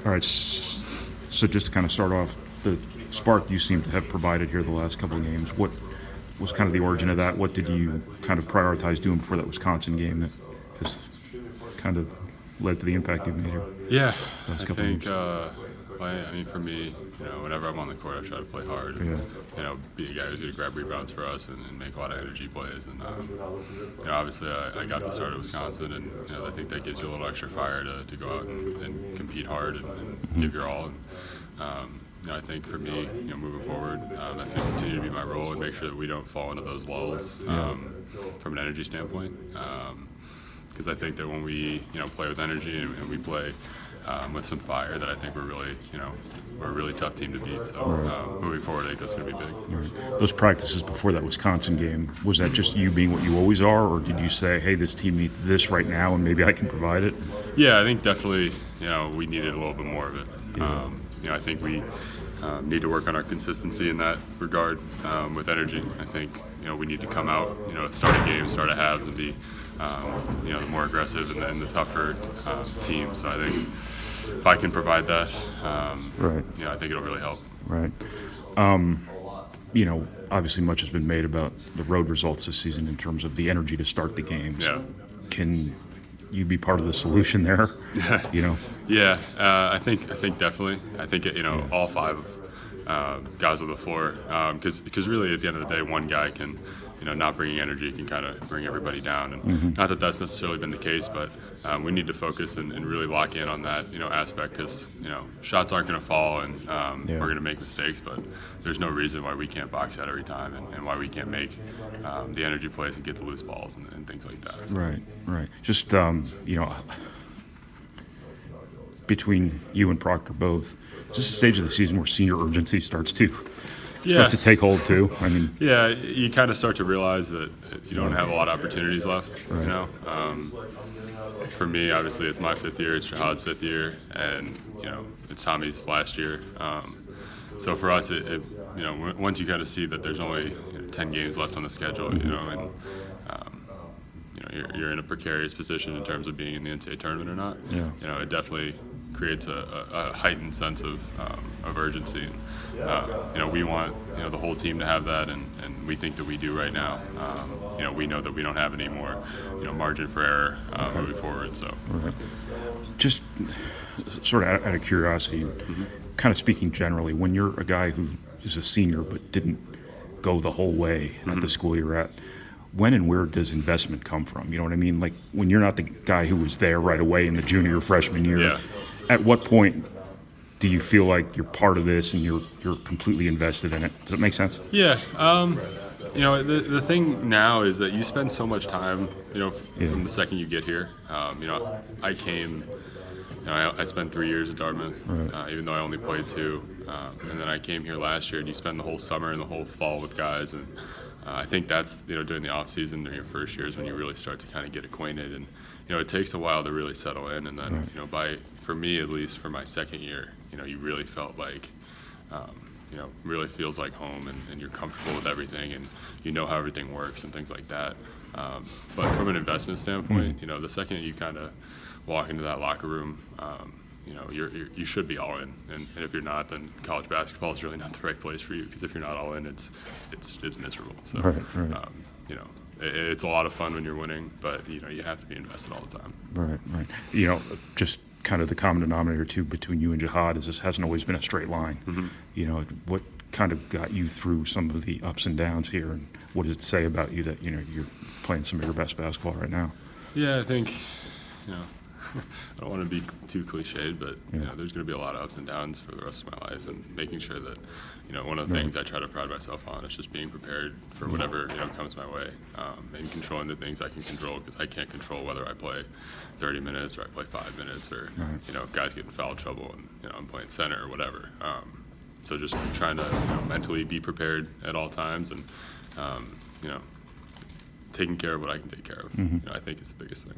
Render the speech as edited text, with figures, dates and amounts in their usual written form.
All right, so just to kind of start off, the spark you seem to have provided here the last couple of games, what was kind of the origin of that? What did you kind of prioritize doing before that Wisconsin game that has kind of led to the impact you've made here? Yeah, I think, for me, whenever I'm on the court, I try to play hard and, be a guy who's going to grab rebounds for us and make a lot of energy plays. And, obviously I got the start at Wisconsin, and, I think that gives you a little extra fire to go out and compete hard and give your all. And, I think for me, moving forward, that's going to continue to be my role and make sure that we don't fall into those lulls from an energy standpoint. Because I think that when we, play with energy and we play with some fire, that I think we're really, we're a really tough team to beat. So moving forward, I think that's going to be big. Right. Those practices before that Wisconsin game, was that just you being what you always are, or did you say, hey, this team needs this right now and maybe I can provide it? Yeah, I think definitely, we needed a little bit more of it. I think we need to work on our consistency in that regard with energy. I think, we need to come out, start a game, start a halves, and be, the more aggressive and the tougher team. So I think if I can provide that, right. I think it'll really help. Right. Obviously much has been made about the road results this season in terms of the energy to start the games. Yeah. Can you be part of the solution there? Yeah, I think definitely. I think all five guys on the floor, because really at the end of the day, one guy can, not bringing energy can kind of bring everybody down. And not that that's necessarily been the case, but we need to focus and really lock in on that aspect, because shots aren't going to fall and we're going to make mistakes, but there's no reason why we can't box out every time and why we can't make the energy plays and get the loose balls and things like that. So. Right. Just between you and Proctor both, it's just a stage of the season where senior urgency starts to take hold too. I mean, yeah, you kind of start to realize that you don't have a lot of opportunities left. Right. For me, obviously, it's my fifth year, it's Shahad's fifth year, and it's Tommy's last year. So for us, it once you kind of see that there's only 10 games left on the schedule, and you're in a precarious position in terms of being in the NCAA tournament or not. Yeah. It definitely creates a heightened sense of urgency. And, we want the whole team to have that, and we think that we do right now. We know that we don't have any more margin for error moving forward. So, right. Just sort of out of curiosity, kind of speaking generally, when you're a guy who is a senior but didn't go the whole way at the school you're at, when and where does investment come from? You know what I mean? Like when you're not the guy who was there right away in the junior or freshman year, at what point do you feel like you're part of this and you're completely invested in it? Does that make sense? Yeah. The thing now is that you spend so much time, from the second you get here. I came, I spent 3 years at Dartmouth, right. Even though I only played 2. And then I came here last year, and you spend the whole summer and the whole fall with guys. And I think that's, during the off season, during your first years, when you really start to kind of get acquainted. And, it takes a while to really settle in. And then, right. For me, at least for my second year, you really felt like, really feels like home, and you're comfortable with everything, and how everything works and things like that. But from an investment standpoint, the second you kind of walk into that locker room, you should be all in, and if you're not, then college basketball is really not the right place for you, because if you're not all in, it's miserable. So, right. It's a lot of fun when you're winning, but you have to be invested all the time. Right. Just kind of the common denominator too between you and Jihad is this hasn't always been a straight line. What kind of got you through some of the ups and downs here, and what does it say about you that you're playing some of your best basketball right now? Yeah, I think I don't want to be too cliched, but there's going to be a lot of ups and downs for the rest of my life, and making sure that one of the things I try to pride myself on is just being prepared for whatever comes my way, and controlling the things I can control, because I can't control whether I play 30 minutes or I play 5 minutes, or guys get in foul trouble and I'm playing center or whatever. So just trying to mentally be prepared at all times, and taking care of what I can take care of. I think is the biggest thing.